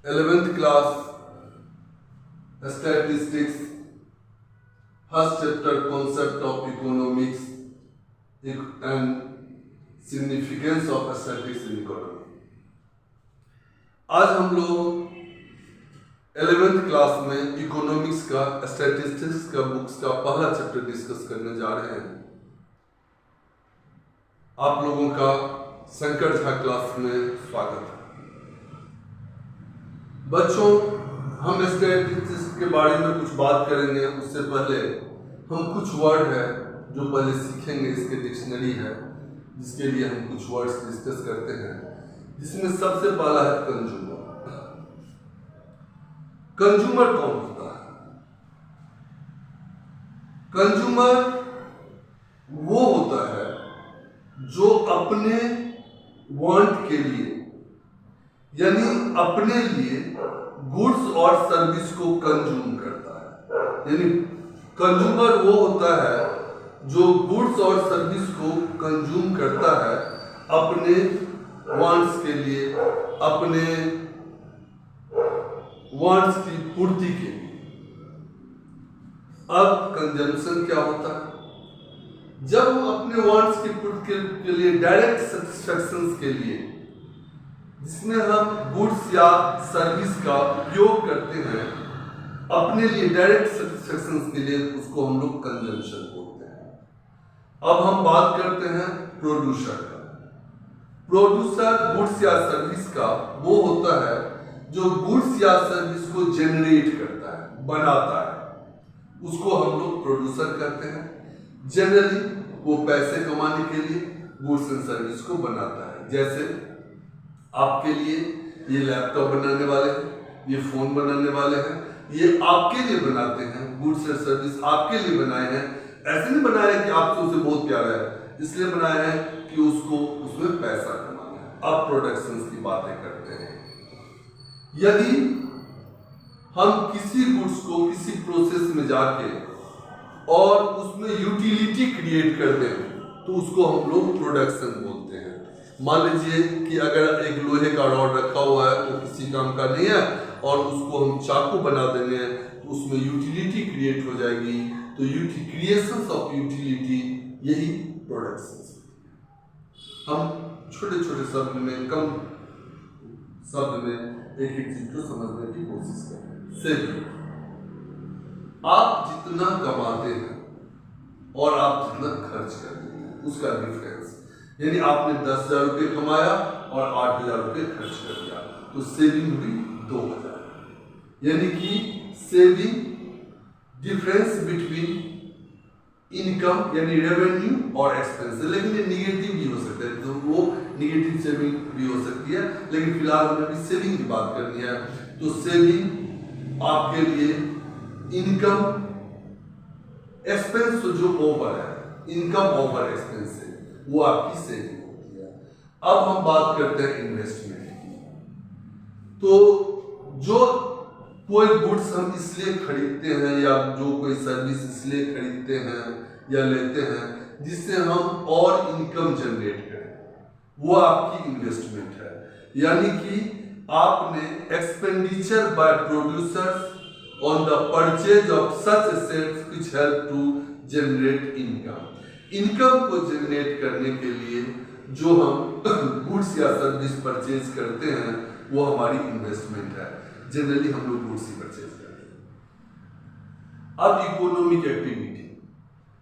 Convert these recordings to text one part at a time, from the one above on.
11th class statistics, first chapter concept of economics and significance of statistics in economy। आज हम लोग 11th class में economics का statistics का बुक्स का पहला चैप्टर डिस्कस करने जा रहे हैं। आप लोगों का शंकर झा क्लास में स्वागत है। बच्चों, हम स्टैटिस्टिक्स के बारे में कुछ बात करेंगे। उससे पहले हम कुछ वर्ड है जो पहले सीखेंगे, इसके डिक्शनरी है जिसके लिए हम कुछ वर्ड्स डिस्कस करते हैं, जिसमें सबसे पहला है कंज्यूमर। कंज्यूमर कौन होता है? कंज्यूमर वो होता है जो अपने वांट के लिए, यानी अपने लिए गुड्स और सर्विस को कंज्यूम करता है। यानी कंज्यूमर वो होता है जो गुड्स और सर्विस को कंज्यूम करता है अपने वांट्स के लिए, अपने वांट्स की पूर्ति के लिए। अब कंजम्पशन क्या होता है? जब हम अपने वांट्स की पूर्ति के लिए, डायरेक्ट सेटिस्फैक्शन के लिए, जिसमें हम गुड्स या सर्विस का उपयोग करते हैं अपने लिए, डायरेक्ट सेटिस्फैक्शन के लिए, उसको हम लोग कंजम्पशन बोलते हैं। अब हम बात करते हैं प्रोड्यूसर का। प्रोड्यूसर गुड्स या सर्विस का वो होता है जो गुड्स या सर्विस को जनरेट करता है, बनाता है, उसको हम लोग प्रोड्यूसर कहते हैं। जनरली वो पैसे कमाने के लिए गुड्स एंड सर्विस को बनाता है। जैसे आपके लिए ये लैपटॉप बनाने वाले हैं, ये फोन बनाने वाले हैं, ये आपके लिए बनाते हैं, गुड्स एंड सर्विस आपके लिए बनाए हैं। ऐसे नहीं बनाए हैं कि आपको उसे बहुत प्यारा है, इसलिए बनाए हैं कि उसको उसमें पैसा कमाना है। अब प्रोडक्शन की बातें करते हैं। यदि हम किसी गुड्स को किसी प्रोसेस में जाके और उसमें यूटिलिटी क्रिएट कर दें तो उसको हम लोग प्रोडक्शन बोलते हैं। मान लीजिए कि अगर एक लोहे का रॉड रखा हुआ है तो किसी काम का नहीं है और उसको हम चाकू बना देंगे तो उसमें यूटिलिटी क्रिएट हो जाएगी। तो क्रिएशन ऑफ यूटिलिटी, यही प्रोडक्शन। हम छोटे छोटे शब्द में, कम शब्द में एक एक चीज को समझने की कोशिश करें। सेविंग, आप जितना कमाते हैं और आप जितना खर्च करते हैं उसका डिफरेंस। यानी आपने 10,000 रुपये कमाया और 8,000 रुपये खर्च कर दिया तो सेविंग हुई 2,000। यानी कि सेविंग डिफरेंस बिटवीन इनकम यानी रेवेन्यू और एक्सपेंस। लेकिन ये निगेटिव भी हो सकता है, तो वो निगेटिव सेविंग भी हो सकती है, लेकिन फिलहाल हमें भी सेविंग की बात करनी है। तो सेविंग आपके लिए इनकम, एक्सपेंस जो ओवर है, इनकम ओवर एक्सपेंस है, वो आपकी सेविंग होती है। अब हम बात करते हैं इन्वेस्टमेंट की। तो जो कोई गुड्स हम इसलिए खरीदते हैं या जो कोई सर्विस इसलिए खरीदते हैं या लेते हैं जिससे हम और इनकम जनरेट करें, वो आपकी इन्वेस्टमेंट है। यानी कि आपने expenditure by producers on the purchase of such assets which help to generate income. Income को जनरेट करने के लिए जो हम गुड्स या सर्विस परचेज करते हैं वो हमारी इन्वेस्टमेंट है। जनरली हम लोग गुड्स ही परचेज करते हैं। अब इकोनॉमिक एक्टिविटी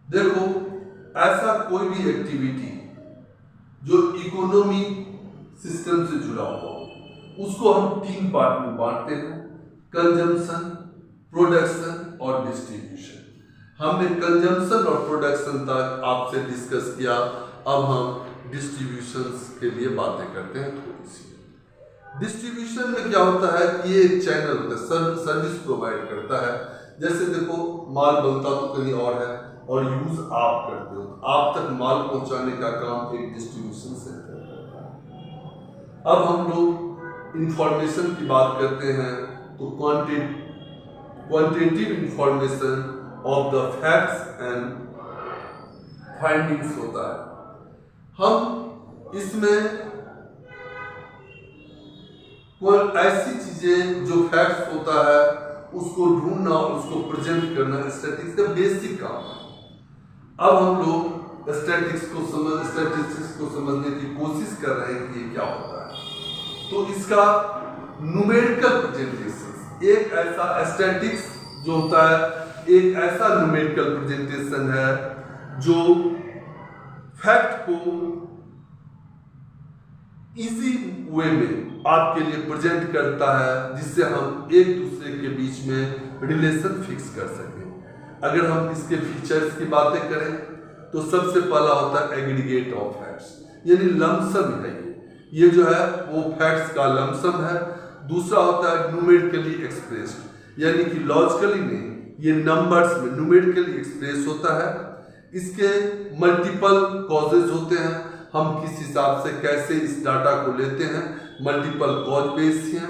देखो, ऐसा कोई भी एक्टिविटी जो इकोनॉमी सिस्टम से जुड़ा हुआ हो उसको हम 3 पार्ट में बांटते हैं: कंजम्पशन, प्रोडक्शन और डिस्ट्रीब्यूशन। हमने कंजम्पशन और प्रोडक्शन तक आपसे डिस्कस किया। अब हम डिस्ट्रीब्यूशन के लिए बातें करते हैं थोड़ी सी। डिस्ट्रीब्यूशन में क्या होता है कि ये एक चैनल होता है, सर्विस प्रोवाइड करता है। जैसे देखो, माल बनता तो कहीं और है और यूज आप करते हो, आप तक माल पहुंचाने का काम एक डिस्ट्रीब्यूशन सेंटर करता है। अब हम लोग इंफॉर्मेशन की बात करते हैं तो quantitative information of the facts and findings होता है। हम इसमें कोई ऐसी चीजें नीचे जो फैक्ट्स होता है उसको ढूंढना और उसको प्रेजेंट करना स्टैटिस्टिक्स का बेसिक काम है। अब हम लोग स्टैटिस्टिक्स को समझने की कोशिश कर रहे हैं कि ये क्या होता है। तो इसका न्यूमेरिकल प्रेजेंटेशन एक ऐसा स्टैटिस्टिक्स जो होता है, एक ऐसा न्यूमेरिकल प्रेजेंटेशन है जो फैक्ट को इजी वे में आपके लिए प्रेजेंट करता है, जिससे हम एक दूसरे के बीच में रिलेशन फिक्स कर सकें। अगर हम इसके फीचर्स की बातें करें तो सबसे पहला होता है एग्रीगेट ऑफ फैक्ट्स, यानी लमसम है। ये जो है वो फैक्ट्स का लमसम है। दूसरा होता है न्यूमेरिकली एक्सप्रेस्ड, यानी कि लॉजिकली नहीं, ये नंबर्स में न्यूमेरिकली एक्सप्रेस होता है। इसके मल्टीपल कॉजेज होते हैं, हम किस हिसाब से कैसे इस डाटा को लेते हैं, मल्टीपल कॉज बेस हैं।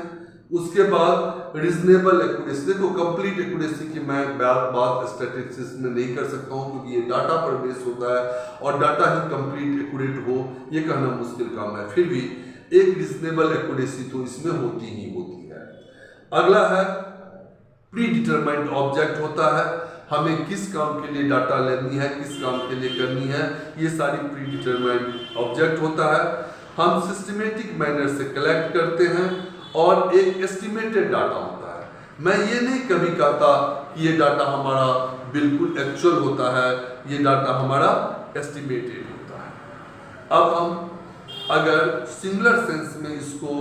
उसके बाद रीजनेबल एक्यूरेसी, देखो कंप्लीट एक्यूरेसी की मैं बात स्टैटिस्टिक्स में नहीं कर सकता हूँ क्योंकि ये डाटा पर बेस होता है और डाटा ही कंप्लीट एक्यूरेट हो ये कहना मुश्किल काम है। फिर भी एक रीजनेबल एक्यूरेसी तो इसमें होती ही होती है। अगला है प्री डिटरमाइंड ऑब्जेक्ट होता है, हमें किस काम के लिए डाटा लेनी है, किस काम के लिए करनी है, ये सारी प्री डिटरमाइंड ऑब्जेक्ट होता है। हम सिस्टमेटिक मैनर से कलेक्ट करते हैं और एक एस्टिमेटेड डाटा होता है। मैं ये नहीं कभी कहता कि ये डाटा हमारा बिल्कुल एक्चुअल होता है, ये डाटा हमारा एस्टिमेटेड होता है। अब हम अगर सिंगुलर सेंस में इसको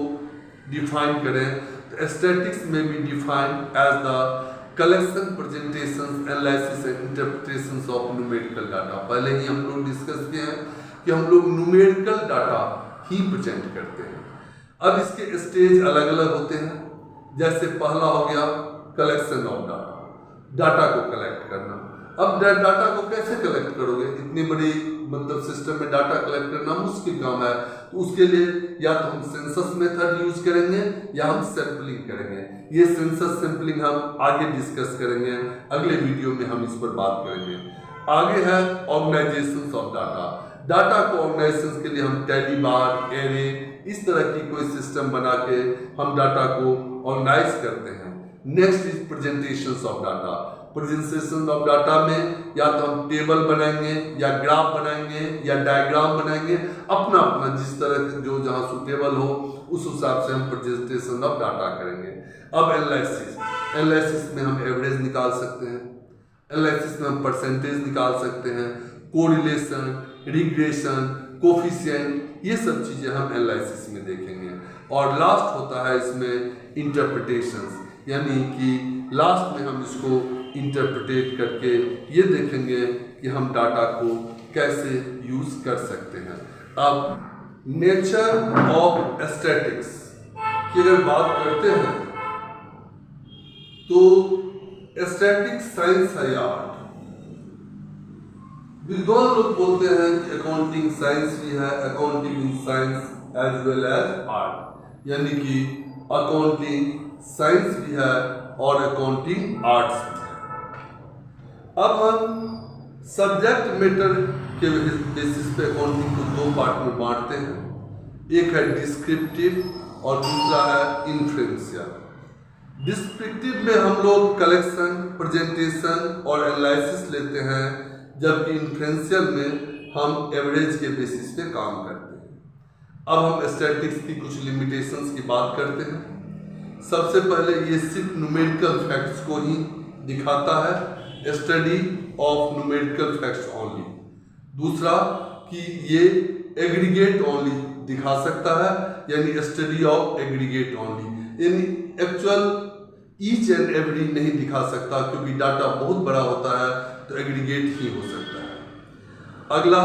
डिफाइन करें तो स्टैटिस्टिक्स में भी define as the collection, presentation, analysis and interpretation of numerical data. पहले ही हम लोग डिस्कस किए हैं कि हम लोग न्यूमेरिकल डाटा ही प्रेजेंट करते हैं। अब इसके स्टेज अलग अलग होते हैं। जैसे पहला हो गया कलेक्शन ऑफ डाटा, डाटा को कलेक्ट करना। अब डाटा को कैसे कलेक्ट करोगे, इतनी बड़ी मतलब सिस्टम में डाटा कलेक्ट करना मुश्किल काम है। तो उसके लिए या तो हम सेंसस मेथड यूज करेंगे या हम सैंपलिंग करेंगे। ये सेंसस सैंपलिंग हम आगे डिस्कस करेंगे, अगले वीडियो में हम इस पर बात करेंगे। आगे है ऑर्गेनाइजेशन ऑफ डाटा। डाटा को ऑर्गेनाइजेशन के लिए हम टैली बार, एरे, इस तरह की कोई सिस्टम बना के हम डाटा को ऑर्गेनाइज करते हैं। Next is presentation of data. Presentation of data में या तो हम टेबल बनाएंगे या ग्राफ बनाएंगे या डायग्राम बनाएंगे, अपना अपना जिस तरह जो जहाँ सुटेबल हो उस हिसाब से हम प्रेजेंटेशन ऑफ डाटा करेंगे। अब एनालिसिस में हम एवरेज निकाल सकते हैं, एनालिसिस में हम परसेंटेज निकाल सकते हैं, कोरिलेशन, रिग्रेशन, कोफिशिएंट, ये सब चीज़ें हम एनालिसिस में देखेंगे। और लास्ट होता है इसमें इंटरप्रिटेशंस, यानी कि लास्ट में हम इसको इंटरप्रिटेट करके ये देखेंगे कि हम डाटा को कैसे यूज कर सकते हैं। अब नेचर ऑफ स्टैटिस्टिक्स की अगर बात करते हैं तो स्टैटिस्टिक्स साइंस है या आर्ट। विद्वान लोग बोलते हैं कि अकाउंटिंग साइंस भी है, accounting science as well as art, यानी कि अकाउंटिंग साइंस भी है और अकाउंटिंग आर्ट्स भी है। अब हम सब्जेक्ट मैटर के बेसिस पे अकाउंटिंग को दो पार्ट में बांटते हैं। एक है डिस्क्रिप्टिव और दूसरा है इन्फ्रेंशियल। डिस्क्रिप्टिव में हम लोग कलेक्शन, प्रेजेंटेशन और एनालिसिस लेते हैं, जबकि इन्फ्रेंशियल में हम एवरेज के बेसिस पे काम करते हैं। अब हम स्टैटिस्टिक्स की कुछ लिमिटेशंस की बात करते हैं। सबसे पहले ये सिर्फ न्यूमेरिकल फैक्ट्स को ही दिखाता है, study of numerical facts only. दूसरा कि ये एग्रीगेट ओनली दिखा सकता है, यानी स्टडी ऑफ एग्रीगेट ओनली, यानी एक्चुअल ईच एंड एवरी नहीं दिखा सकता क्योंकि डाटा बहुत बड़ा होता है तो एग्रीगेट ही हो सकता है। अगला,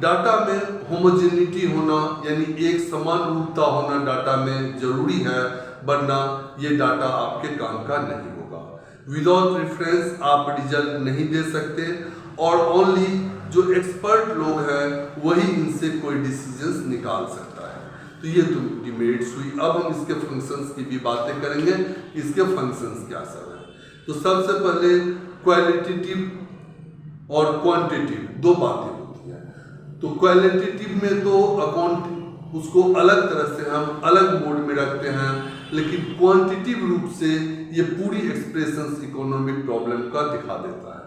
डाटा में होमोजेनिटी होना, यानी एक समान रूपता होना डाटा में जरूरी है, वरना ये डाटा आपके काम का नहीं होगा। विदाउट रेफरेंस आप रिजल्ट नहीं दे सकते और ओनली जो एक्सपर्ट लोग हैं वही इनसे कोई डिसीजंस निकाल सकता है। तो ये तो डिमेरिट्स हुई। अब हम इसके फंक्शंस की भी बातें करेंगे, इसके फंक्शंस क्या सब है। तो सबसे पहले क्वालिटेटिव और क्वांटिटेटिव दो बातें होती हैं। तो क्वालिटेटिव में तो उसको अलग तरह से हम अलग मोड में रखते हैं, लेकिन क्वांटिटिव रूप से ये पूरी एक्सप्रेशंस इकोनॉमिक प्रॉब्लम का दिखा देता है।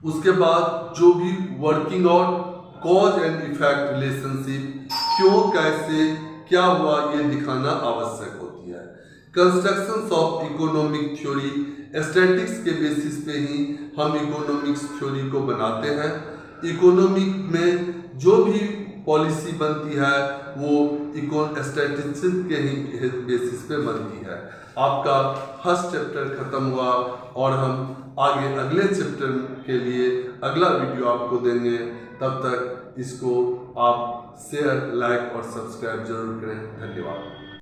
उसके बाद जो भी working out cause and effect relationship, क्यों कैसे क्या हुआ ये दिखाना आवश्यक होती है। Construction of economic theory, statistics के बेसिस पे ही हम इकोनॉमिक्स थ्योरी को बनाते हैं। इकोनॉमिक में जो भी पॉलिसी बनती है वो स्टैटिस्टिक्स के ही बेसिस पे बनती है। आपका फर्स्ट चैप्टर खत्म हुआ और हम आगे अगले चैप्टर के लिए अगला वीडियो आपको देंगे। तब तक इसको आप शेयर, लाइक और सब्सक्राइब जरूर करें। धन्यवाद।